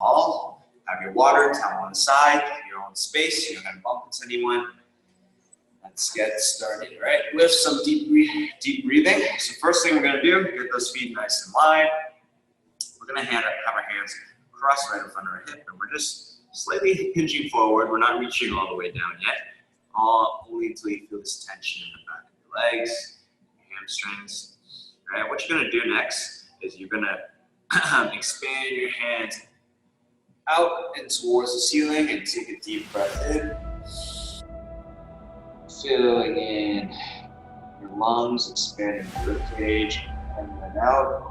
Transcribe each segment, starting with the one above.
All. Have your water, towel on the side, your own space. You're not gonna bump into anyone. Let's get started, all right? With some deep breathing. So first thing we're gonna do, get those feet nice and wide. We're gonna have our hands crossed right in front of our hip, and we're just slightly hinging forward. We're not reaching all the way down yet. Only until you feel this tension in the back of your legs, your hamstrings. All right, what you're gonna do next is you're gonna expand your hands out and towards the ceiling and take a deep breath in. Filling in your lungs, expanding your rib cage, and then out.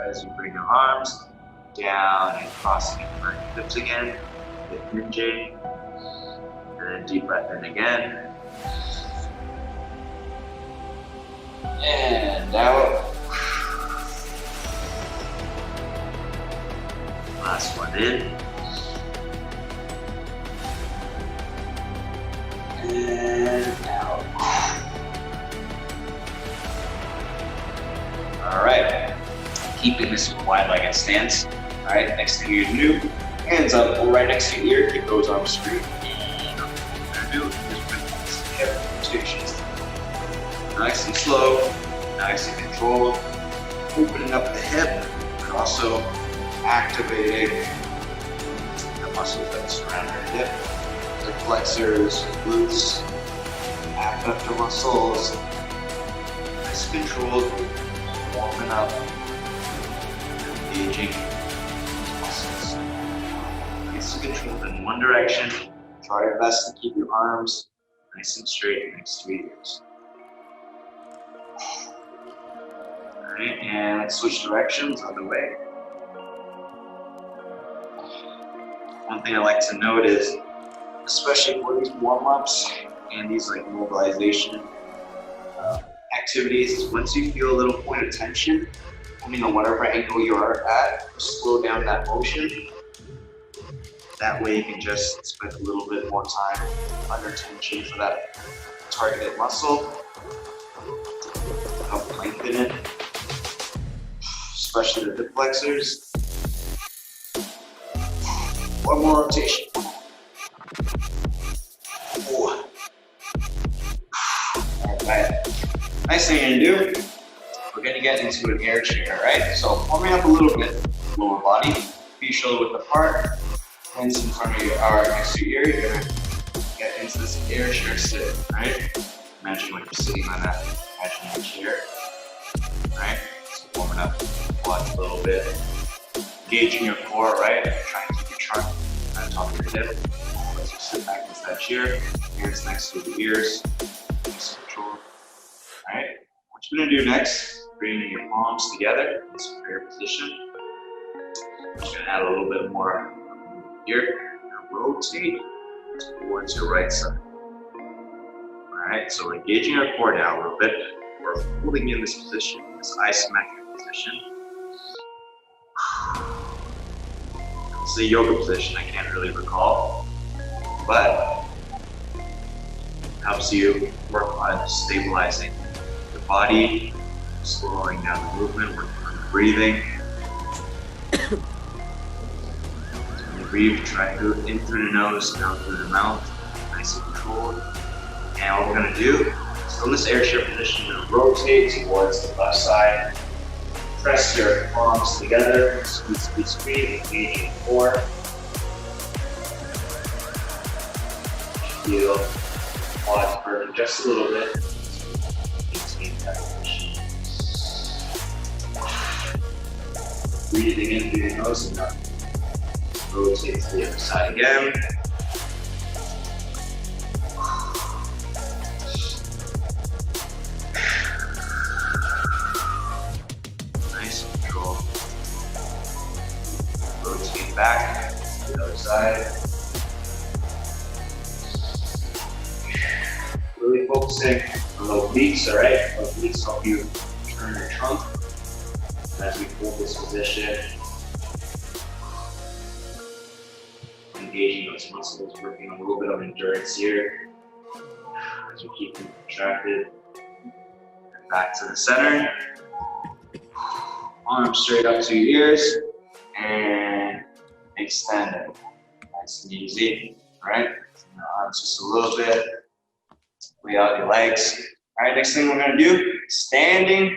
As you bring your arms down and crossing your front hips again, hinging, and then deep breath in again, and out. Last one in, and out. All right. Keeping this wide-legged stance. All right, next thing you're gonna do, hands up, right next to your ear, keep those arms straight. And what we're gonna do is hip rotations. Nice and slow, nice and controlled. Opening up the hip, but also activating the muscles that surround your hip. The flexors, glutes, abductor muscles. Nice and controlled, warming up. Engaging muscles. Nice and controlled in one direction. Try your best to keep your arms nice and straight next to your ears. Alright, and let's switch directions, other way. One thing I like to note is, especially for these warm-ups and these like mobilization activities, is once you feel a little point of tension, depending on whatever angle you are at, slow down that motion. That way you can just spend a little bit more time under tension for that targeted muscle. Help lengthen it, especially the hip flexors. One more rotation. All right. Nice thing you're gonna do. We're gonna get into an air chair, right? So warming up a little bit, lower body, feet shoulder width apart, hands in front of your next to your ear. You're gonna get into this air chair sit, right? Imagine like you're sitting on that imaginary chair, right? So warming up quads a little bit, engaging your core, right? Trying to keep your trunk on top of your hip. As you sit back into that chair, hands next to the ears, nice and controlled. All right. What you're gonna do next? Bringing your palms together in this prayer position. Just gonna add a little bit more here. Rotate towards your right side. Alright, so we're engaging our core down a little bit. We're holding in this position, this isometric position. It's a yoga position, I can't really recall, but it helps you work on stabilizing the body, slowing down the movement, working on the breathing. When you breathe, try to in through the nose, down through the mouth, nice and controlled. And what we're going to do is in this air chair position, you're going to rotate towards the left side. Press your palms together, squeeze, squeeze, squeeze, engage your core. Feel quads burning just a little bit. Maintain that position. Breathing in through your nose and up. Rotate to the other side again. Nice control. Rotate back to the other side. Really focusing on the obliques, alright? Obliques help you turn your trunk. As we hold this position, engaging those muscles, working a little bit of endurance here as we keep them contracted. And back to the center. Arms straight up to your ears, and extend it. Nice and easy. All right, arms just a little bit. Lay out your legs. All right, next thing we're gonna do, standing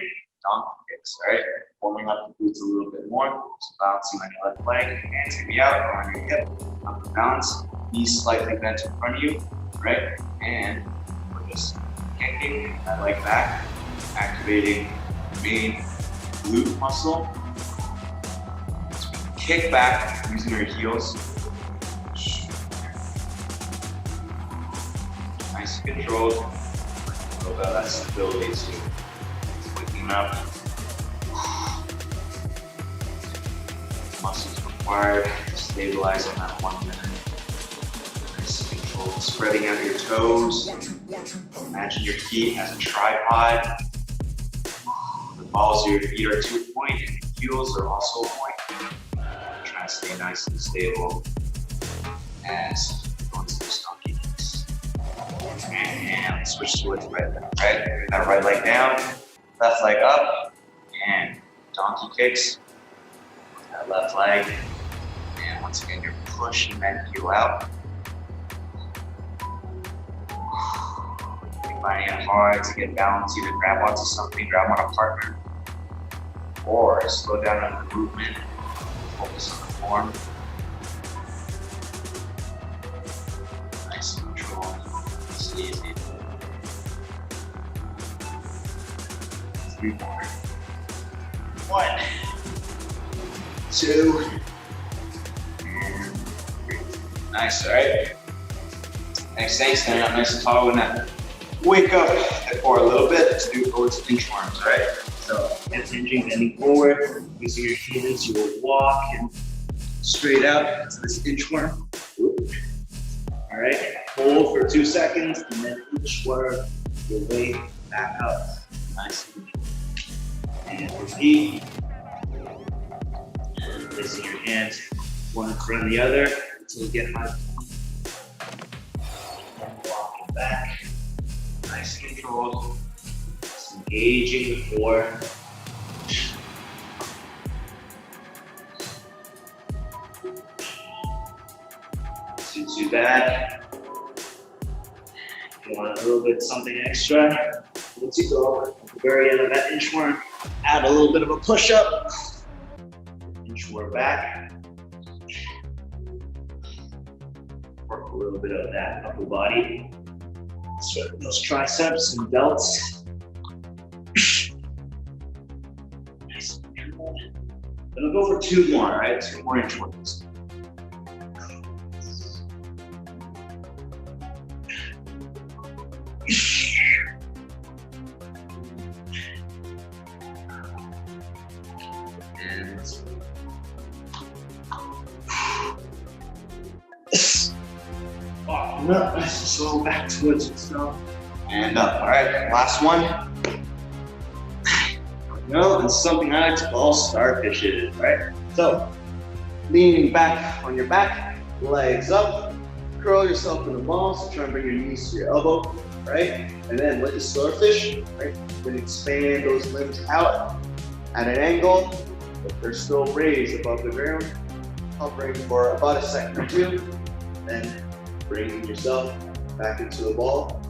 donkey kicks. All right, warming up the glutes a little bit more. So balancing on your left leg, hands can be out or on your hip. Up and balance, knees slightly bent in front of you. Right, and we're just kicking that leg back, activating the main glute muscle. Kick back using your heels. Nice and controlled. A little bit of that stability too. Waking up. Muscles required to stabilize on that 1 minute. Nice and controlled. Spreading out your toes. Imagine your feet as a tripod. The balls of your feet are to a point, and your heels are also a point. Try to stay nice and stable as we go into this donkey kicks. And switch towards the right leg. Right? Bring that right leg down, left leg up, and donkey kicks. That left leg. And once again, you're pushing that heel out. You're finding it hard to get balance, either grab onto something, grab on a partner, or slow down on the movement, focus on the form. Nice and controlled. It's easy. 3 more. 1, 2, and 3. Nice, all right? Next thing, standing up nice and tall with that. Wake up the core a little bit. Let's do forward inchworms, all right? So, hands hinging, bending forward, using your hands, you will walk and straight out to this inchworm. All right, hold for 2 seconds, and then inchworm your way back up. Nice and controlled. And repeat. And placing your hands one in front of the other until you get high. And walking back. Nice and controlled. Just engaging the core. Too bad. If you want a little bit something extra, once you go at the very end of that inchworm, add a little bit of a push-up. Inchworm back. Work a little bit of that upper body. Sweat those triceps and delts. Nice and controlled. Then we'll go for 2 more, right? 2 more inchworms. Up, nice and slow, back towards yourself, and up. All right, last one. No, it's something I like to call starfishes, right? So, leaning back on your back, legs up, curl yourself in the ball, so try and bring your knees to your elbow, right? And then with the starfish, right, then expand those limbs out at an angle, but they're still raised above the ground, hovering for about a second or 2, then bringing yourself back into the ball,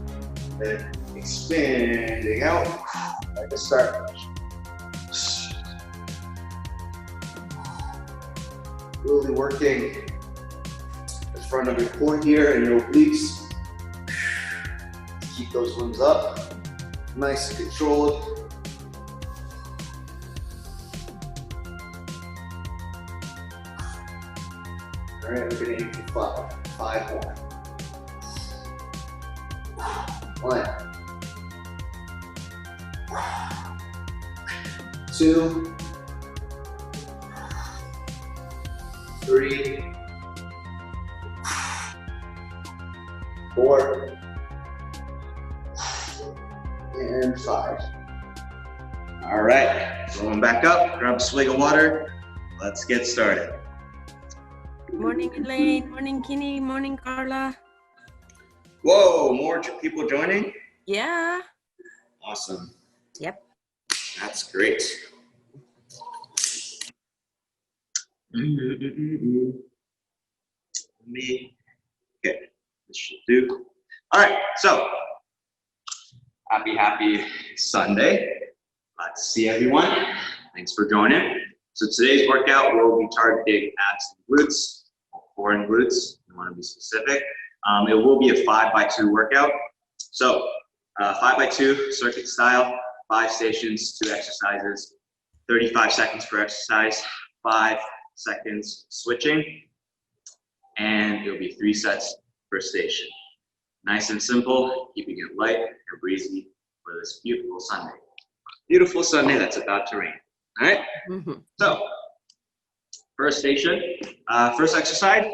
then expanding out like a starfish. Really working the front of your core here and your obliques. Keep those limbs up, nice and controlled. All right, we're gonna aim for 5 more. 1, 2, 3, 4, and 5. All right, going back up, grab a swig of water. Let's get started. Good morning, Elaine. Morning, Kinney. Morning, Carla. Whoa, more people joining? Yeah. Awesome. Yep. That's great. me. Okay, this should do. All right, so happy Sunday. Glad to see everyone. Thanks for joining. So today's workout will be targeting abs and glutes, or core and glutes. You want to be specific. It will be a 5x2 workout. So 5x2 circuit style, 5 stations, 2 exercises, 35 seconds per exercise, 5 seconds switching, and it'll be 3 sets per station. Nice and simple, keeping it light and breezy for this beautiful Sunday. Beautiful Sunday that's about to rain. All right? So, first station, first exercise.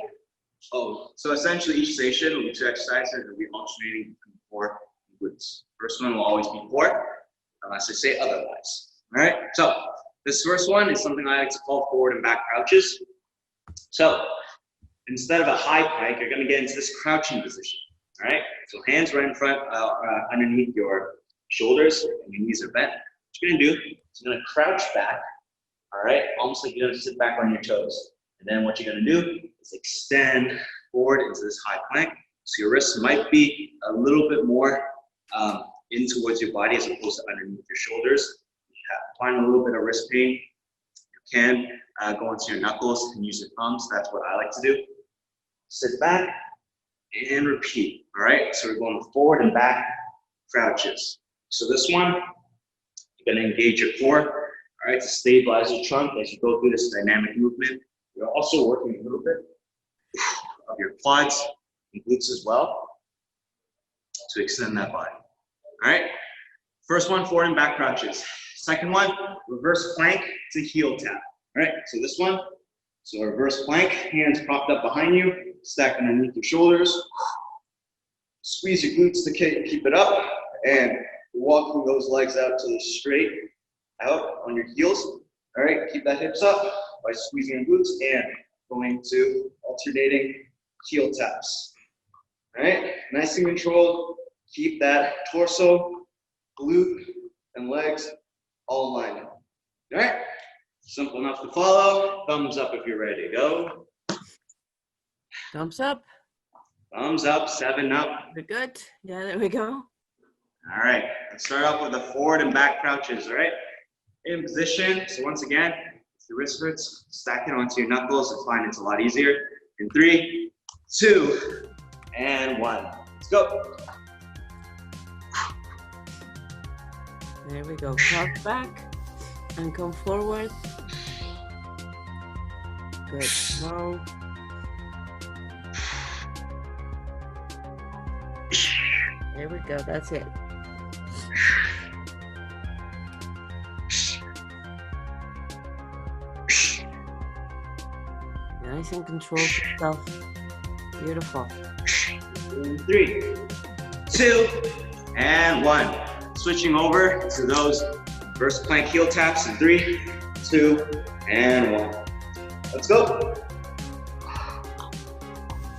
So essentially each station will be 2 exercises and we'll be alternating between core and glutes. First one will always be core, unless I say otherwise. All right? So, this first one is something I like to call forward and back crouches. So, instead of a high plank, you're going to get into this crouching position. All right? So hands right in front, underneath your shoulders, and your knees are bent. What you're going to do is you're going to crouch back. All right? Almost like you're going to sit back on your toes. And then what you're going to do is extend forward into this high plank. So your wrists might be a little bit more in towards your body as opposed to underneath your shoulders. Find a little bit of wrist pain, you can go into your knuckles and use your thumbs. That's what I like to do. Sit back and repeat. All right, so we're going forward and back crouches. So this one, you're going to engage your core, all right, to stabilize your trunk as you go through this dynamic movement. You're also working a little bit of your quads and glutes as well to extend that body. All right, first one, forward and back crouches. Second one, reverse plank to heel tap. All right, so this one, so reverse plank, hands propped up behind you, stacked underneath your shoulders. Squeeze your glutes to keep it up, and walking those legs out to the straight out on your heels. All right, keep that hips up by squeezing your glutes and going to alternating heel taps. All right, nice and controlled. Keep that torso, glute, and legs all lined up. All right, simple enough to follow. Thumbs up if you're ready to go. Thumbs up. Thumbs up, 7 up. We're good. Yeah, there we go. All right, let's start off with the forward and back crouches, all right? In position, so once again, if the wrist hurts, stack it onto your knuckles. It's fine, it's a lot easier. In 3, 2, and 1. Let's go. There we go. Crouch back and come forward. Good. Slow. There we go. That's it. Nice and controlled yourself. Beautiful. In 3, 2, and 1. Switching over to those reverse plank heel taps in 3, 2, and 1. Let's go.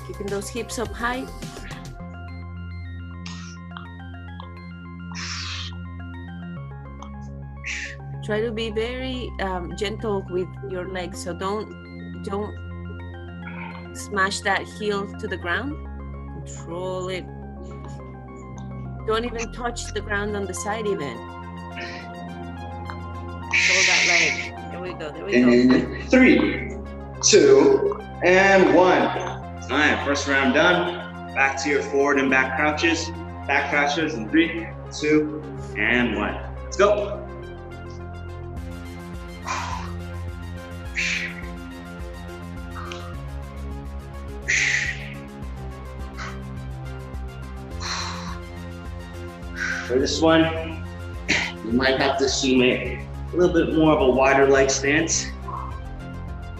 Keeping those hips up high. Try to be very gentle with your legs, so don't smash that heel to the ground. Control it. Don't even touch the ground on the side even. Control that leg. There we go, there we go. In 3, 2, and 1. All right, first round done. Back to your forward and back crouches. Back crouches in 3, 2, and 1. Let's go. For this one, you might have to assume a little bit more of a wider leg stance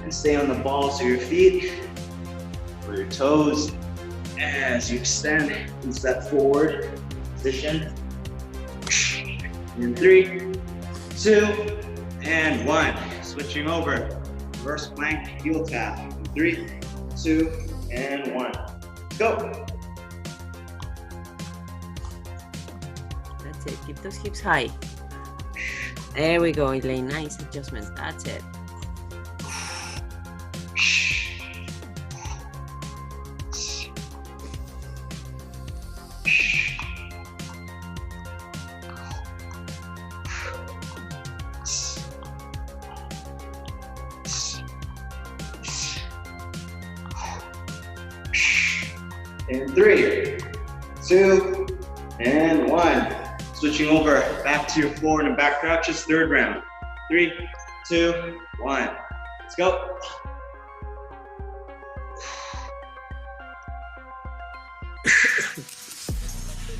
and stay on the balls of your feet or your toes as you extend and step forward position. In 3, 2, and 1. Switching over. Reverse plank, heel tap. In 3, 2, and 1. Let's go. That's it. Keep those hips high. There we go, Elaine. Nice adjustment. That's it. In 3, 2, and 1. Switching over back to your forward and back crouches, third round. 3, 2, 1. Let's go.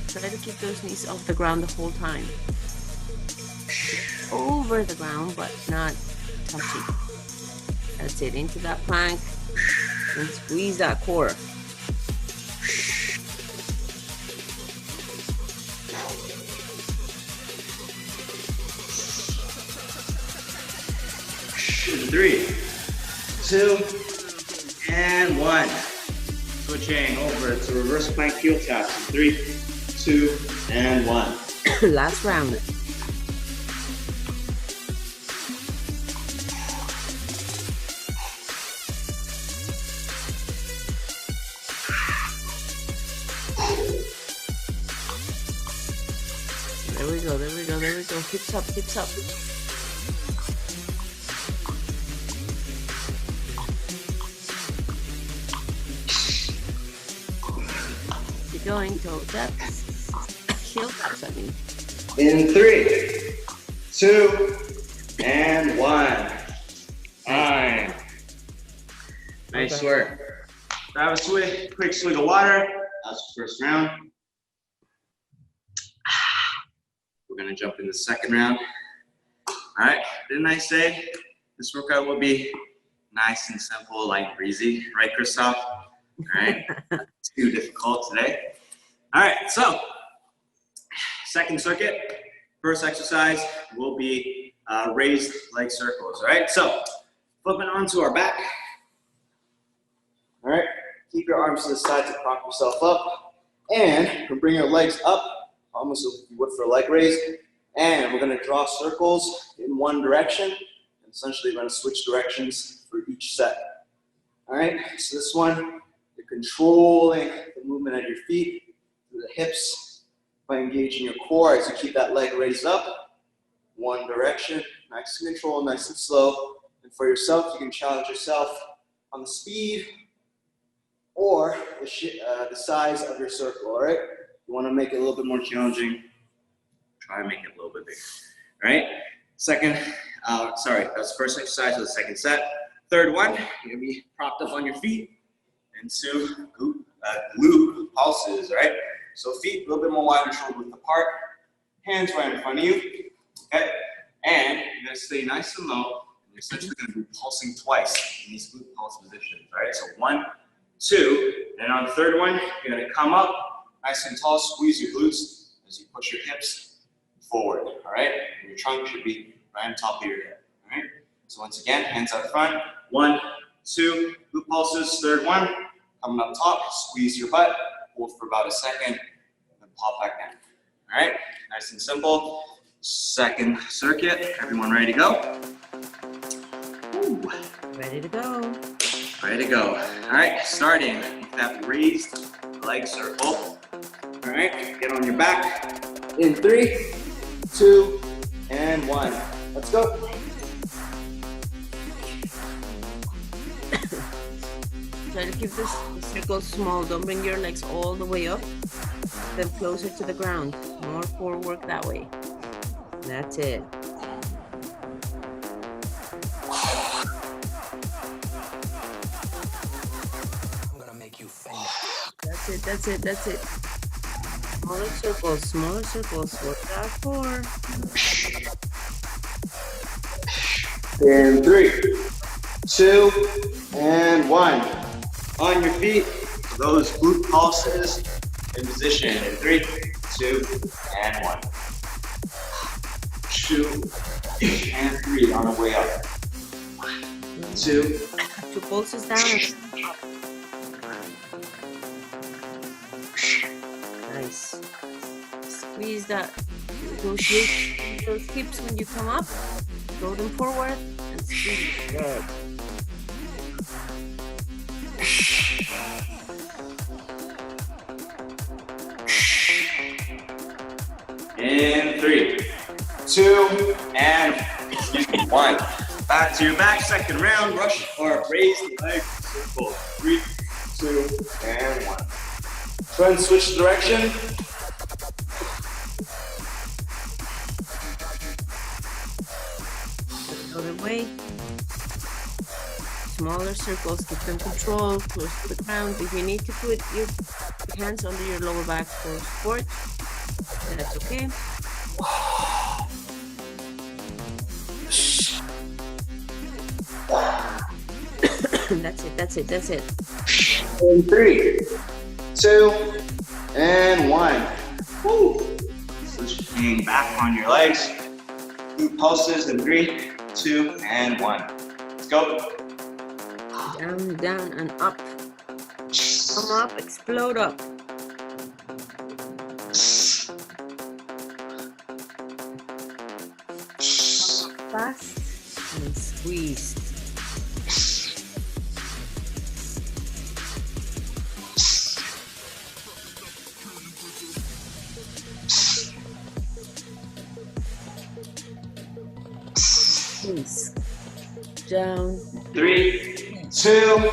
Try to keep those knees off the ground the whole time. Over the ground, but not touching. That's it, into that plank and squeeze that core. In 3, 2, and 1. Switching over to reverse plank heel taps. 3, 2, and 1. Last round. There we go, there we go, there we go. Hips up, hips up. Keep going, toe taps. Heel taps, I mean. In 3, 2, and 1. Fine. Nice work. Grab a quick swig of water. That's the first round. We're gonna jump in the second round. All right, didn't I say this workout will be nice and simple, light and breezy, right, Christoph? All right, not too difficult today. All right, so second circuit, first exercise will be raised leg circles. All right, so flipping onto our back. All right, keep your arms to the side to prop yourself up, and we'll bring your legs up. Almost as you would for a leg raise, and we're going to draw circles in one direction, and essentially we're going to switch directions for each set. All right, so this one, you're controlling the movement at your feet through the hips by engaging your core as you keep that leg raised up, one direction, nice and controlled, nice and slow. And for yourself, you can challenge yourself on the speed or the size of your circle. All right. You want to make it a little bit more challenging, try and make it a little bit bigger. All right, that's the first exercise of the second set. Third one, you're going to be propped up on your feet into glute pulses, all right? So feet a little bit more wide and shoulder width apart, hands right in front of you, okay? And you're going to stay nice and low, and you're essentially going to be pulsing twice in these glute pulse positions, all right? So 1, 2, and on the third one, you're going to come up, nice and tall, squeeze your glutes as you push your hips forward, all right? And your trunk should be right on top of your head, all right? So once again, hands out front, 1, 2, glute pulses, third one, coming up top, squeeze your butt, hold for about a second, and then pop back down, all right? Nice and simple. Second circuit, everyone ready to go? Ooh. Ready to go. Ready to go. All right, starting with that raised leg circle. All right, get on your back. In 3, 2, and 1. Let's go. Try to keep this circle small. Don't bring your legs all the way up. Them closer to the ground. More core work that way. That's it. I'm gonna make you famous. That's it, that's it, that's it. Smaller circles. Work that core. In 3, 2, and 1. On your feet, those glute pulses in position. In 3, 2, and 1. 2, and 3 on the way up. 2. 2 pulses down. Nice. Squeeze that. Negotiate those hips when you come up. Throw them forward and squeeze. Good. In 3, 2, and 1. Back to your back, second round, rush or raise the leg circle. 3, 2, and 1. Go ahead and switch direction. The other way. Smaller circles, keep them controlled, close to the ground. If you need to put your hands under your lower back for support, that's okay. That's it. In 3, 2, and 1. Woo. Switching back on your legs. Glute pulses in 3, 2, and 1. Let's go. Down, down, and up. Come up, explode up. Fast and squeezed. Squeeze. Down. 3, 2,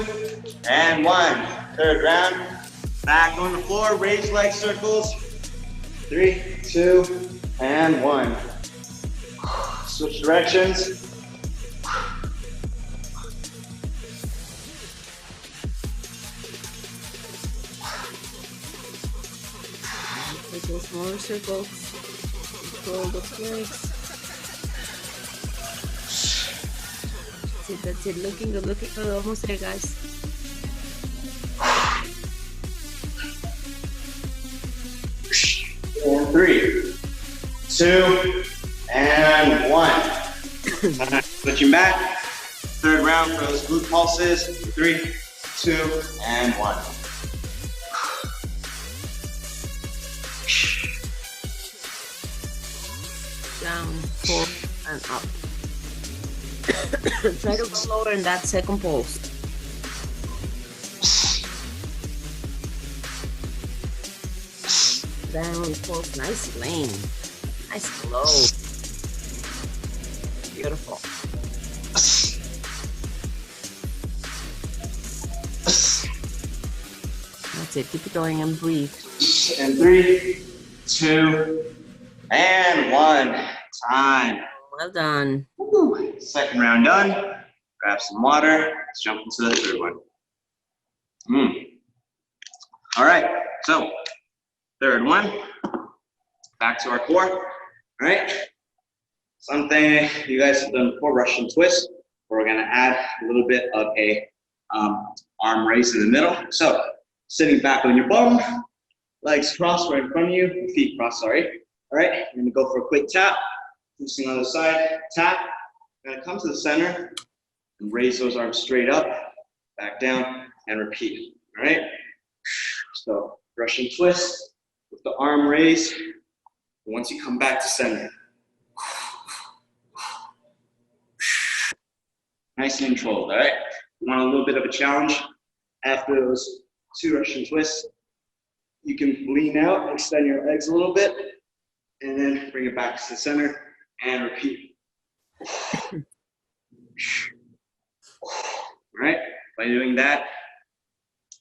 and 1. Third round. Back on the floor, raise leg circles. 3, 2, and 1. Switch directions. Take those smaller circles. Control those legs. That's it. Looking good. Almost there, guys. And 3, 2, and 1. Switching back. Third round for those glute pulses. 3, 2, and 1. Down, forward, and up. Try to go lower in that second pulse. Down, pulse, nice lane. Nice flow. Beautiful. That's it, keep it going and breathe. And 3, 2, and 1. Time. Well done. Woo. Second round done. Grab some water. Let's jump into the third one. All right, so third one. Back to our core. All right. Something you guys have done before, Russian twist. We're gonna add a little bit of a arm raise in the middle. So sitting back on your bum, legs crossed right in front of you, feet crossed, sorry. All right, you're gonna go for a quick tap. Loosen on the side, tap. You're gonna come to the center and raise those arms straight up, back down, and repeat. All right. So Russian twist with the arm raise. Once you come back to center. Nice and controlled, all right? You want a little bit of a challenge? After those 2 Russian twists, you can lean out, extend your legs a little bit, and then bring it back to the center and repeat. All right, by doing that,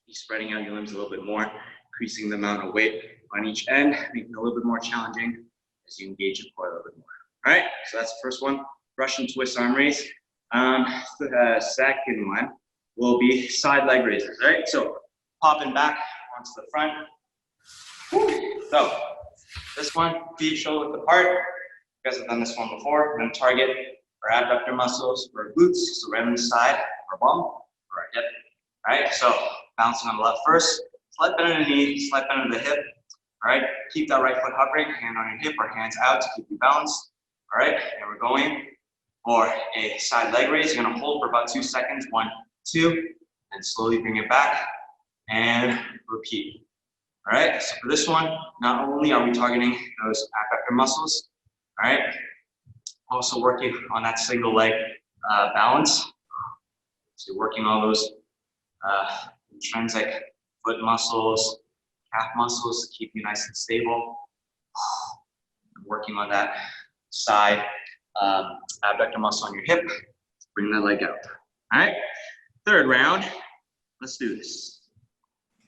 you're spreading out your limbs a little bit more, increasing the amount of weight on each end, making it a little bit more challenging as you engage your core a little bit more. All right, so that's the first one, Russian twist arm raise. The second one will be side leg raises, all right? So popping back onto the front. Woo. So this one, feet shoulder width apart. You guys have done this one before. We're gonna target our abductor muscles, our glutes, so right on the side, our bum, or our hip. All right, so bouncing on the left first, slight bend of the knee, slight bend of the hip. All right, keep that right foot hovering, hand on your hip or hands out to keep you balanced. All right, and we're going for a side leg raise. You're gonna hold for about 2 seconds, 1, 2, and slowly bring it back and repeat. All right, so for this one, not only are we targeting those abductor muscles, all right, also working on that single leg balance. So you're working all those intrinsic foot muscles, calf muscles to keep you nice and stable. Working on that side abductor muscle on your hip. Bring that leg out. All right, third round. Let's do this.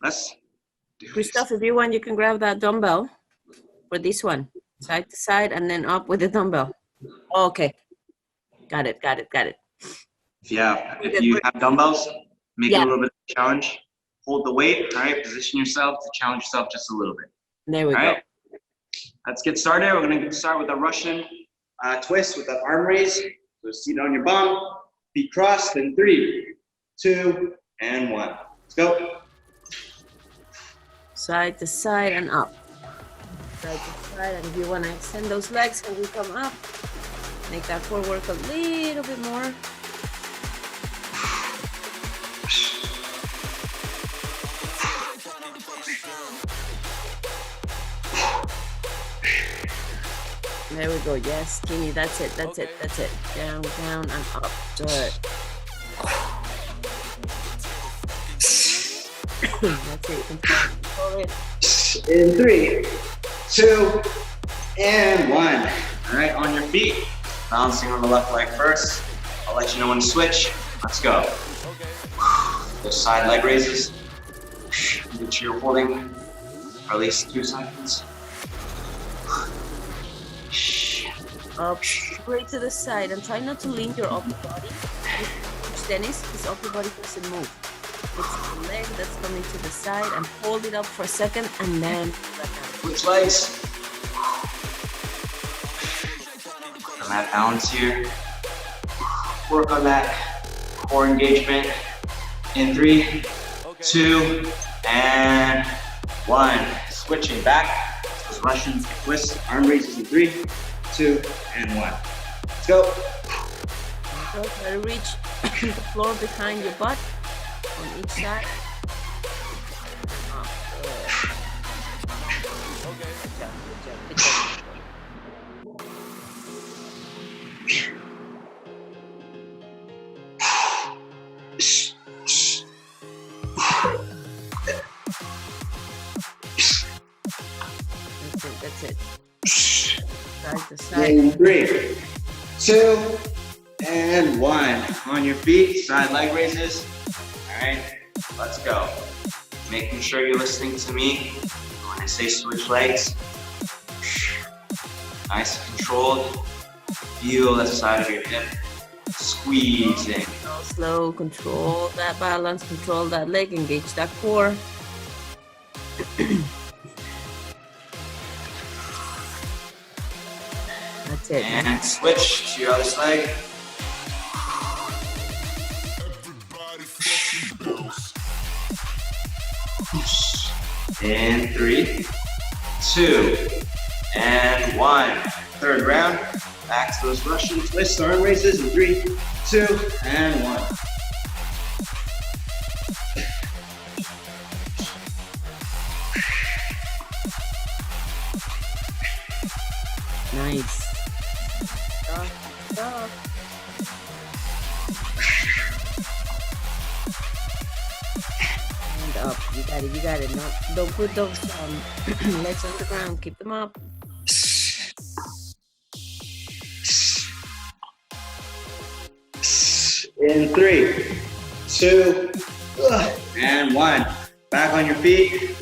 Let's Christoph, if you want, you can grab that dumbbell for this one. Side to side and then up with the dumbbell. Okay. Got it. If you have dumbbells, make it a little bit of a challenge. Hold the weight, all right? Position yourself to challenge yourself just a little bit. There we go. Right? Let's get started. We're gonna start with a Russian twist with that arm raise. So seat on your bum, feet crossed, then 3, 2, and 1. Let's go. Side to side and up. Side to side, and if you want to extend those legs when you come up, make that core work a little bit more. There we go. Yes, skinny. That's it. Down, down, and up. Good. That's it. Control it. In 3, 2, and 1. All right, on your feet. Balancing on the left leg first. I'll let you know when to switch. Let's go. Those side leg raises. Make sure you're holding for at least 2 seconds. Up, straight to the side, and try not to lean your upper body. Dennis, his upper body doesn't move. It's the leg that's coming to the side, and hold it up for a second, and then switch legs. On that balance here. Work on that core engagement. In 3, 2, and 1. Switching back. Those Russian twists, arm raises in 3, 2, and 1. Let's go. Try to reach the floor behind your butt on each side. Good job. That's it. Side to side. In 3, 2, and 1. On your feet, side leg raises. All right, let's go. Making sure you're listening to me when I say switch legs. Nice and controlled. Feel the side of your hip squeezing. Slow, control that balance, control that leg, engage that core. That's it. And switch to your other leg. In 3, 2, and 1. Third round. Back to those Russian twist arm raises in 3, 2, and 1. Nice. Stop. And up. You got it. No, don't put those legs on the ground. Keep them up. In 3, 2, and 1. Back on your feet.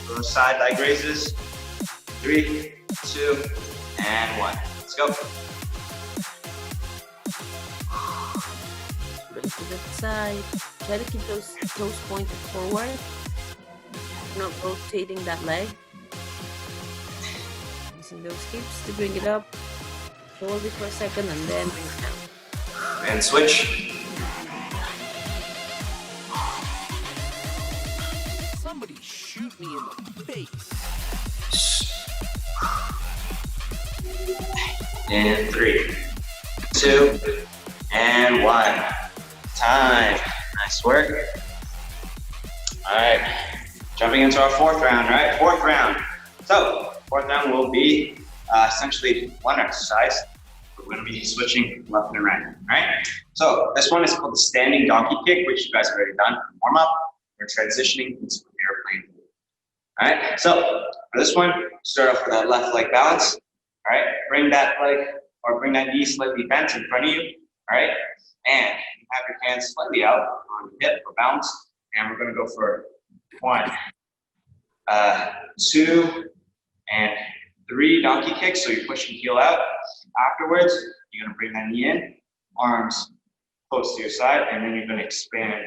Those side leg raises. 3, 2, and 1. Let's go. Ready to the side. Try to keep those toes pointed forward. Not rotating that leg. Using those hips to bring it up. Hold it for a second and then bring it down. And switch. Somebody shoot me in the face. In 3, 2, and 1. Time. Nice work. All right. Jumping into our 4th round, right? 4th round. So, 4th round will be essentially one exercise. We're going to be switching left and right, right? So, this one is called the standing donkey kick, which you guys have already done for warm up. We're transitioning into an airplane. All right. So, for this one, start off with that left leg balance. All right. Bring that leg or bring that knee slightly bent in front of you. All right. And you have your hands slightly out on your hip for balance. And we're going to go for 1, 2 and 3 donkey kicks. So you're pushing heel out. Afterwards, you're going to bring that knee in, arms close to your side, and then you're going to expand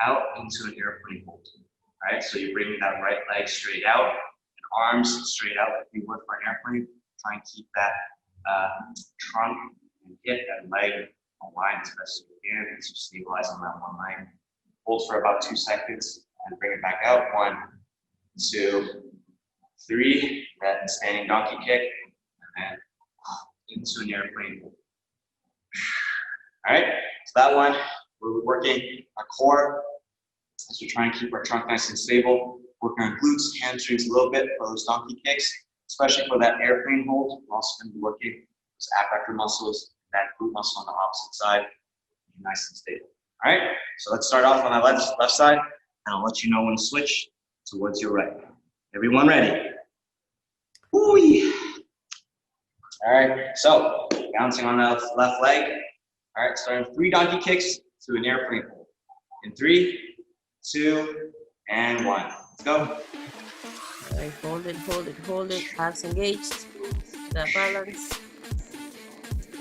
out into an airplane hold. All right, so you're bringing that right leg straight out, and arms straight out like you would for an airplane. Try and keep that trunk and hip and leg aligned as best as you can, and so stabilize on that one leg. Hold for about 2 seconds and bring it back out. 1, 2, 3. That standing donkey kick, and then into an airplane hold. All right, so that one, we're working our core as we try and keep our trunk nice and stable. Working our glutes, hamstrings a little bit for those donkey kicks, especially for that airplane hold. We're also going to be working those abductor muscles, that glute muscle on the opposite side, nice and stable. All right, so let's start off on that left side, and I'll let you know when to switch towards your right. Everyone ready? Woo-wee. All right, so bouncing on the left leg. All right, starting 3 donkey kicks to an airplane hold. In 3, 2, and 1. Let's go. All right, hold it. Abs engaged. That balance.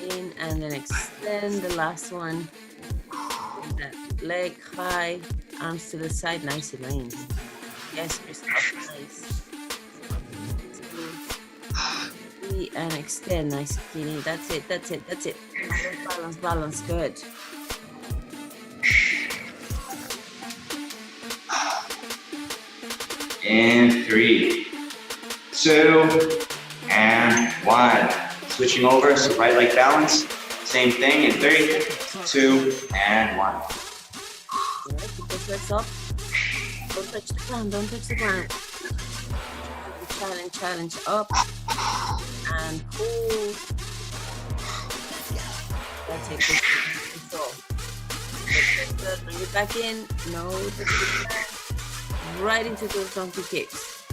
In and then extend the last one. That leg high, arms to the side, nice and lean. Yes, Christoph, nice. And extend, nice and skinny. That's it. Balance, good. In 3, 2, and 1. Switching over, so right leg balance. Same thing in 3, 2, and 1. All right, keep those legs up. Don't touch the ground. Challenge up. And hold. That's it, control. Good. Bring it back in. No, right into those donkey kicks.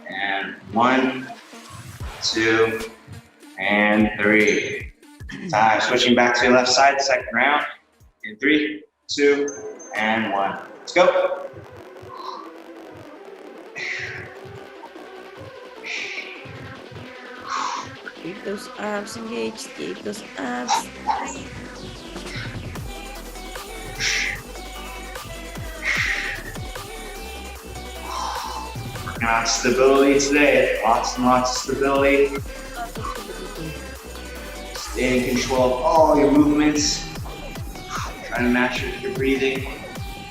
And 1, 2, and 3. Time. Switching back to the left side, second round. In 3, 2, and 1. Let's go. Keep those abs engaged. Keep those abs. Working on stability today. Lots and lots of stability. Stay in control of all your movements. Trying to match your breathing.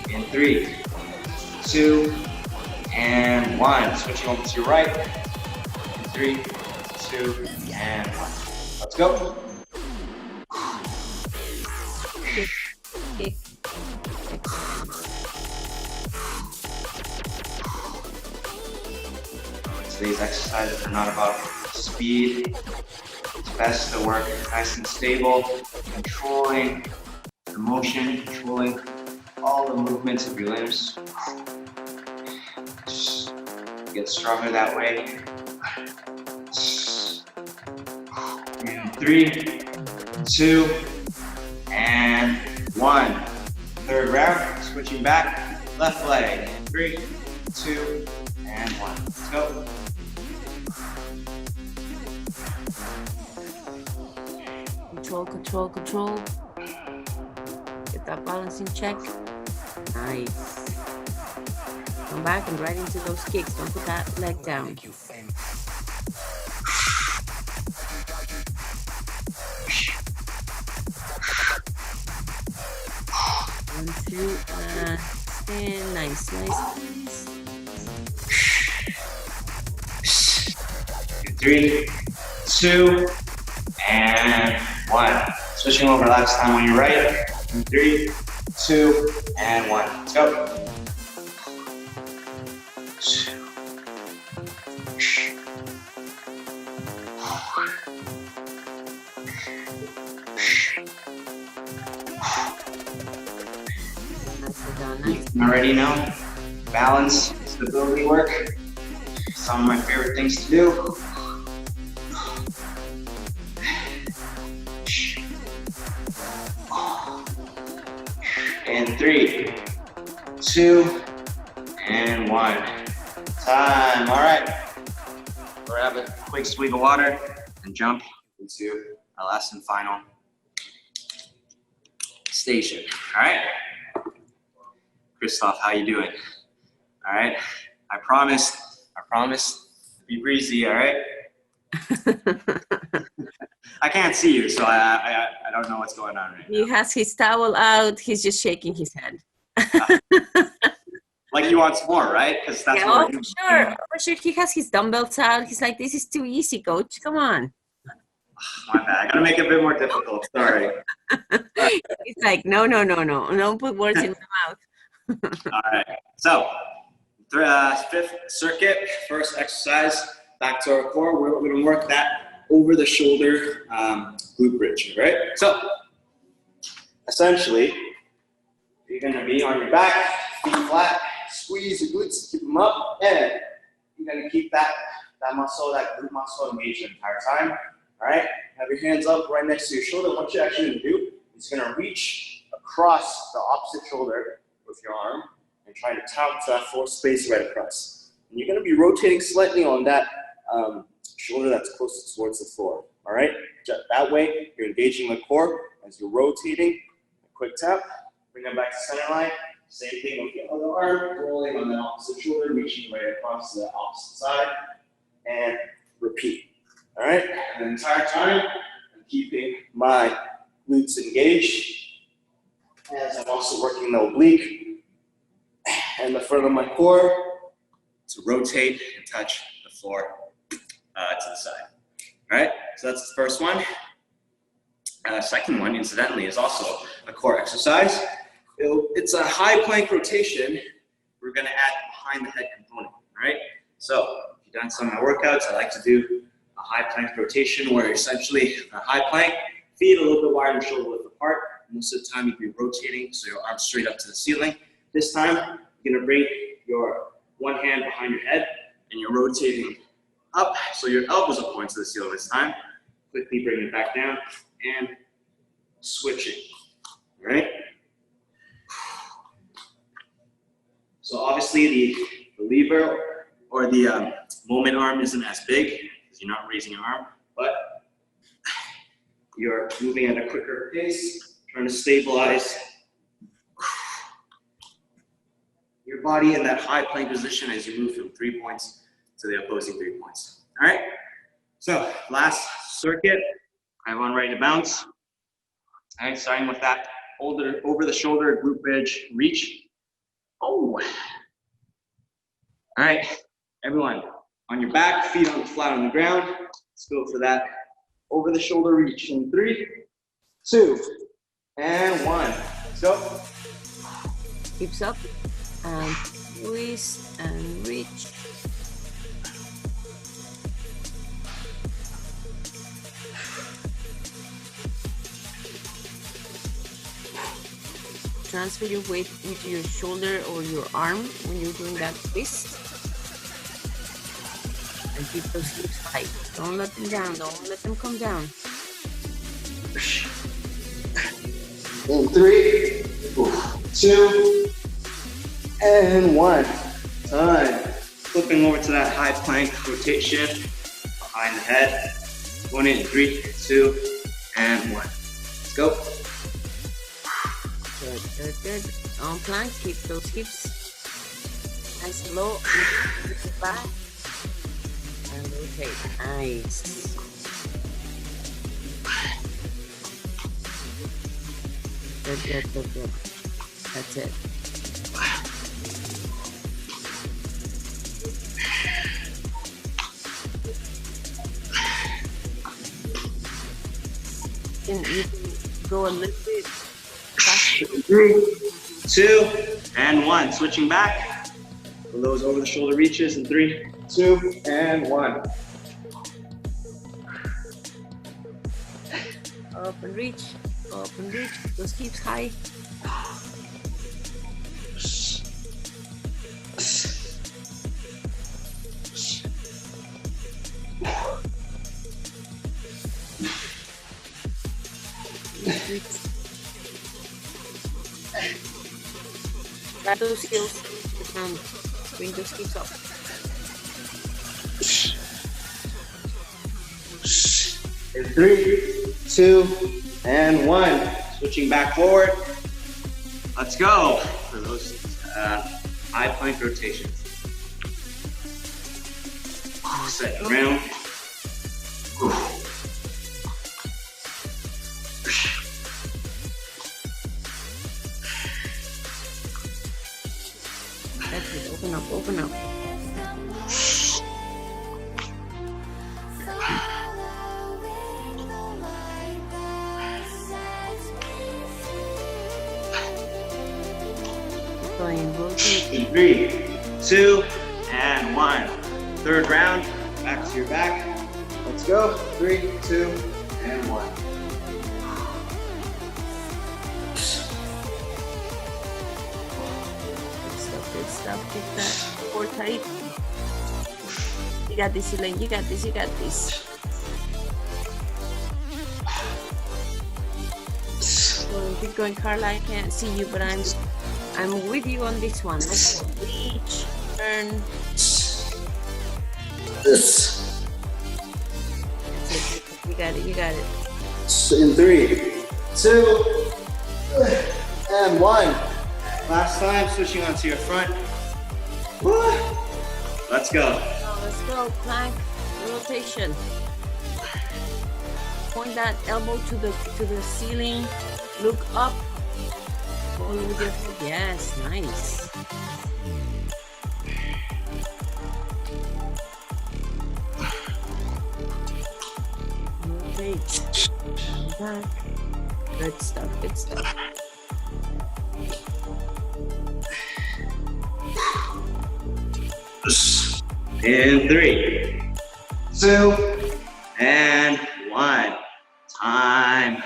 In 3, 2, and 1. Switching over to your right. In 3, 2, and 1. Let's go. Kick. Today's exercises are not about speed. It's best to work nice and stable, controlling the motion, controlling all the movements of your limbs. Just get stronger that way. In 3, 2, and 1. Third round, switching back, left leg. 3, 2, and 1. Let's go. Control. Get that balance in check. Nice. Come back and right into those kicks. Don't put that leg down. 1, 2, and stand. Nice. 3, 2, and 1. Switching over last time on your right. 3, 2, and 1. Let's go. You already know, balance, stability work. Some of my favorite things to do. In 3, 2, and 1. Time. All right. We're gonna have a quick swig of water and jump into our last and final station. All right. Christoph, how you doing? All right. I promise to be breezy. All right. I can't see you, so I don't know what's going on right now. He has his towel out. He's just shaking his head. Like he wants more, right? Because that's Yeah, what. for sure. He has his dumbbells out. He's like, this is too easy, coach. Come on. My bad. I gotta make it a bit more difficult. Sorry. He's like, no. Don't put words in my mouth. All right. So, fifth circuit, first exercise. Back to our core. We're gonna work that over the shoulder glute bridge. Right. So, essentially, you're gonna be on your back, feet flat. Squeeze your glutes, keep them up, and you're gonna keep that muscle, that glute muscle engaged the entire time. All right, have your hands up right next to your shoulder. What you're actually gonna do is gonna reach across the opposite shoulder with your arm and try to tap to that floor space right across. And you're gonna be rotating slightly on that shoulder that's closest towards the floor. All right, that way you're engaging the core as you're rotating. A quick tap, bring them back to center line. Same thing with the other arm, rolling on the opposite shoulder, reaching right across to the opposite side, and repeat. All right, and the entire time, I'm keeping my glutes engaged, as I'm also working the oblique and the front of my core to rotate and touch the floor to the side. All right, so that's the first one. Second one, incidentally, is also a core exercise. It's a high plank rotation. We're gonna add behind the head component, all right? So if you've done some of my workouts, I like to do a high plank rotation where essentially a high plank, feet a little bit wider and shoulder width apart. Most of the time you'll be rotating so your arms straight up to the ceiling. This time, you're gonna bring your one hand behind your head and you're rotating up so your elbows are pointing to the ceiling this time. Quickly bring it back down and switching, all right? So obviously the lever or the moment arm isn't as big because you're not raising your arm, but you're moving at a quicker pace, trying to stabilize your body in that high plank position as you move from 3 points to the opposing 3 points. All right, so last circuit, I have one ready to bounce. All right, starting with that over the shoulder glute bridge reach. Oh. All right, everyone, on your back, feet on flat on the ground. Let's go for that over the shoulder reach in 3, 2, and 1. Let's go. Hips up and twist and reach. Transfer your weight into your shoulder or your arm when you're doing that twist. And keep those hips high. Don't let them down. Don't let them come down. In 3, 2, and 1. Time. Flipping over to that high plank rotation behind the head. Going in 3, 2, and 1. Let's go. Good. On plank, keep those hips nice and low. Back and rotate. Nice. Good. That's it. You can go a little bit. 3, 2, and 1. Switching back. For those over the shoulder reaches in 3, 2, and 1. Up and reach. Those hips high. Grab those heels and bring those hips up. In 3, 2, and 1. Switching back forward. Let's go for those high plank rotations. Second round. That's it. Open up, open up. Keep going, rotate. In 3, 2, and 1. Third round. Back to your back. Let's go. 3, 2, and 1. Good stuff. Keep that core tight. You got this, Elaine. You got this. You got this. Keep going, Carla. I can't see you, but I'm with you on this one. Let's go. Reach, turn. This. That's it. You got it. You got it. In 3, 2, and 1. Last time, switching onto your front. Woo. Let's go. Let's go. Plank rotation. Point that elbow to the ceiling. Look up. Hold with your foot. Yes, nice. Rotate. Back. Good stuff. Good stuff. In 3, 2, and 1. Time.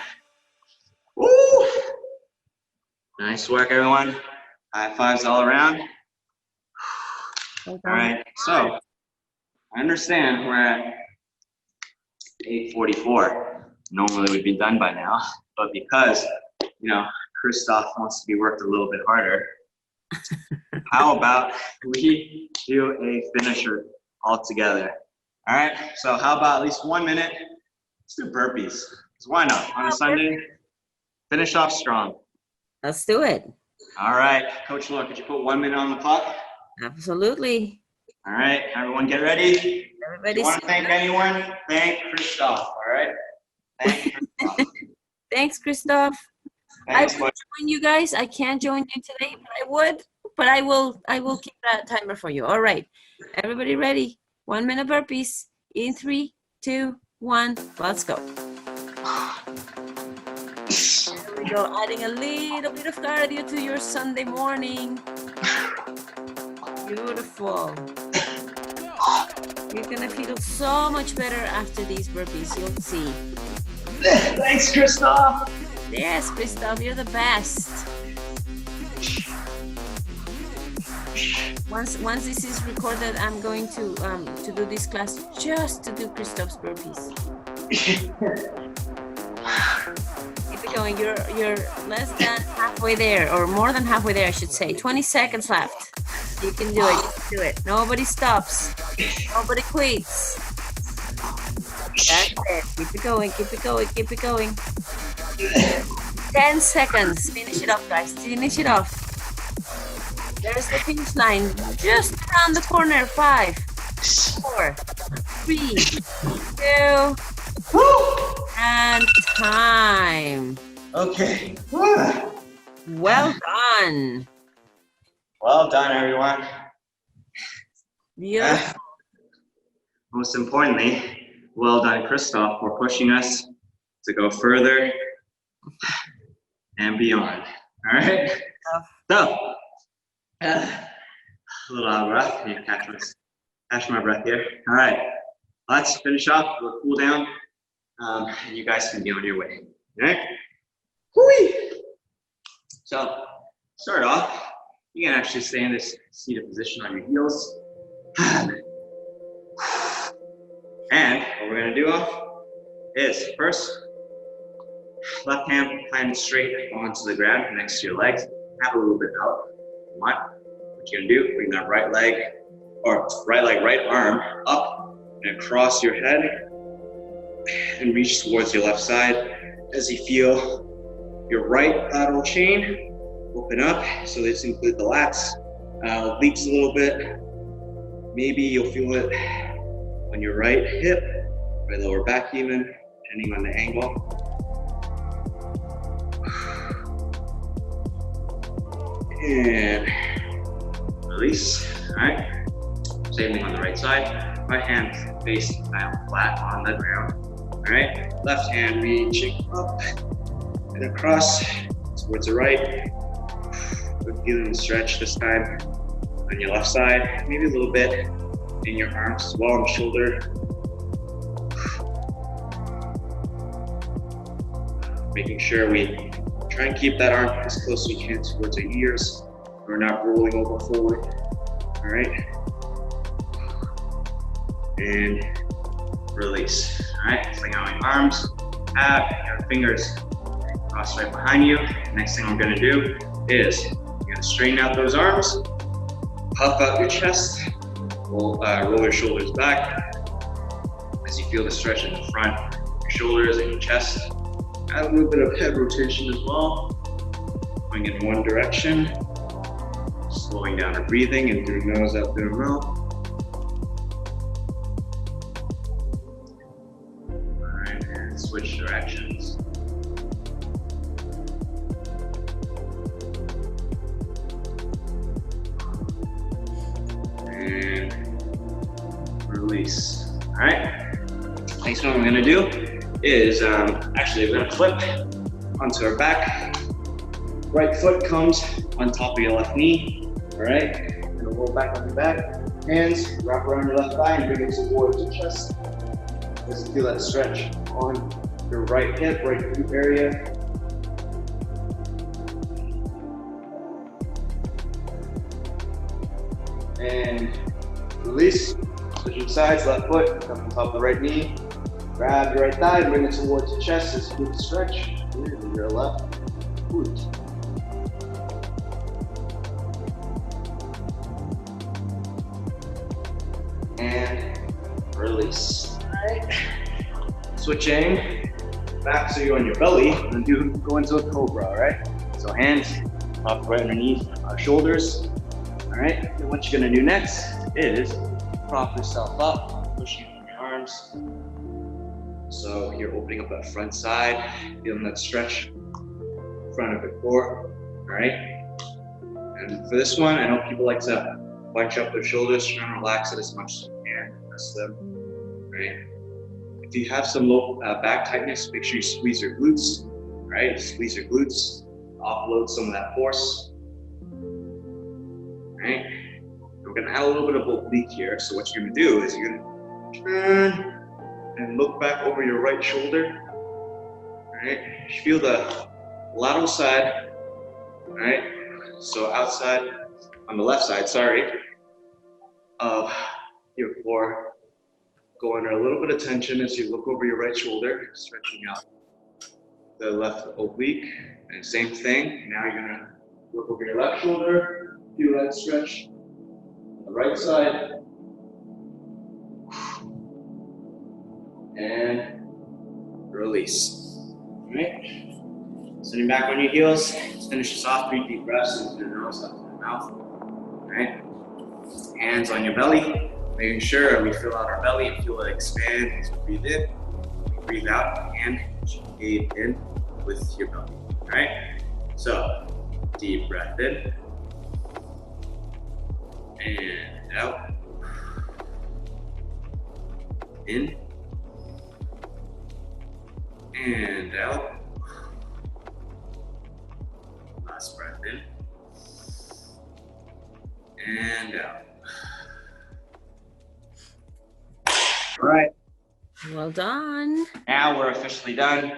Woo! Nice work, everyone. High fives all around. All right, so I understand we're at 8:44. Normally we'd be done by now, but because, you know, Christoph wants to be worked a little bit harder, how about we do a finisher all together? All right, so how about at least 1 minute? Let's do burpees. 'Cause why not? On a Sunday, finish off strong. Let's do it. All right, Coach Laura, could you put 1 minute on the clock? Absolutely. All right, everyone get ready. If Everybody you want to thank anyone, thank Christoph, all right? Thank Christoph. Thanks, Christoph. Thanks, I will join you guys. I can't join you today, but I would. But I will keep that timer for you. All right. Everybody ready? 1 minute burpees. In 3, 2, 1. Let's go. There we go. Adding a little bit of cardio to your Sunday morning. Beautiful. You're gonna feel so much better after these burpees. You'll see. Thanks, Christoph. Yes, Christoph, you're the best. Once this is recorded, I'm going to do this class just to do Christoph's burpees. Keep it going. You're less than halfway there, or more than halfway there, I should say. 20 seconds left. You can do it. You can do it. Nobody stops. Nobody quits. That's it. Keep it going. Keep it going. Keep it going. 10 seconds. Finish it off, guys. Finish it off. There's the finish line. Just around the corner. 5, 4, 3, 2, and time. Okay. Well done. Well done, everyone. Beautiful. Most importantly, well done, Christoph, for pushing us to go further and beyond. All right? So, a little out of breath. Need to catch my breath here. All right. Let's finish off. We'll cool down. And you guys can be on your way. All right? Whee! So, start off. You can actually stay in this seated position on your heels. And what we're going to do is first, left hand planted straight onto the ground next to your legs. Have a little bit out. want. What you're gonna do, bring that right arm up and across your head and reach towards your left side as you feel your right lateral chain open up. So this includes the lats, obliques a little bit. Maybe you'll feel it on your right hip, right lower back even, depending on the angle. And release, all right? Same thing on the right side. Right hand face down flat on the ground, all right? Left hand reaching up and across towards the right. We're feeling the stretch this time on your left side, maybe a little bit in your arms as well, on the shoulder. Making sure we try and keep that arm as close as we can towards our ears. We're not rolling over forward, all right? And release, all right? Sling out your arms, have your fingers crossed right behind you. Next thing I'm gonna do is you're gonna straighten out those arms, puff out your chest, roll your shoulders back as you feel the stretch in the front, your shoulders and your chest. Add a little bit of head rotation as well, going in one direction, slowing down our breathing in through nose, out through mouth. All right, and switch directions. And release. All right, next one I'm gonna do is actually we're gonna flip onto our back. Right foot comes on top of your left knee, all right? Gonna roll back on your back. Hands wrap around your left thigh and bring it towards your chest. Let's feel that stretch on your right hip, right glute area. And release. Switching sides, left foot up on top of the right knee. Grab your right thigh, bring it towards your chest as you glute stretch. Here to your left glute. And release. All right. Switching back so you're on your belly. And go into a cobra, all right? So hands up right underneath our shoulders. All right, and what you're gonna do next is prop yourself up, pushing your arms. So you're opening up that front side, feeling that stretch, front of the core, all right? And for this one, I know people like to bunch up their shoulders, try and relax it as much as you can, press them, right? If you have some low back tightness, make sure you squeeze your glutes, right? Squeeze your glutes, offload some of that force, right? We're gonna add a little bit of oblique here. So what you're gonna do is you're gonna turn and look back over your right shoulder, right? You feel the lateral side, right? So outside, on the left side, sorry, of your core. Go under a little bit of tension as you look over your right shoulder, stretching out the left oblique. And same thing, now you're gonna look over your left shoulder, feel that stretch. On the right side. And release. All right? Sitting back on your heels. Let's finish this off. 3 deep breaths into your nose, up to the mouth. All right? Hands on your belly. Making sure we fill out our belly and feel it expand as we breathe in. We breathe out and aid in with your belly. All right? So, deep breath in. And out. In. And out. Last breath in. And out. All right. Well done. Now we're officially done.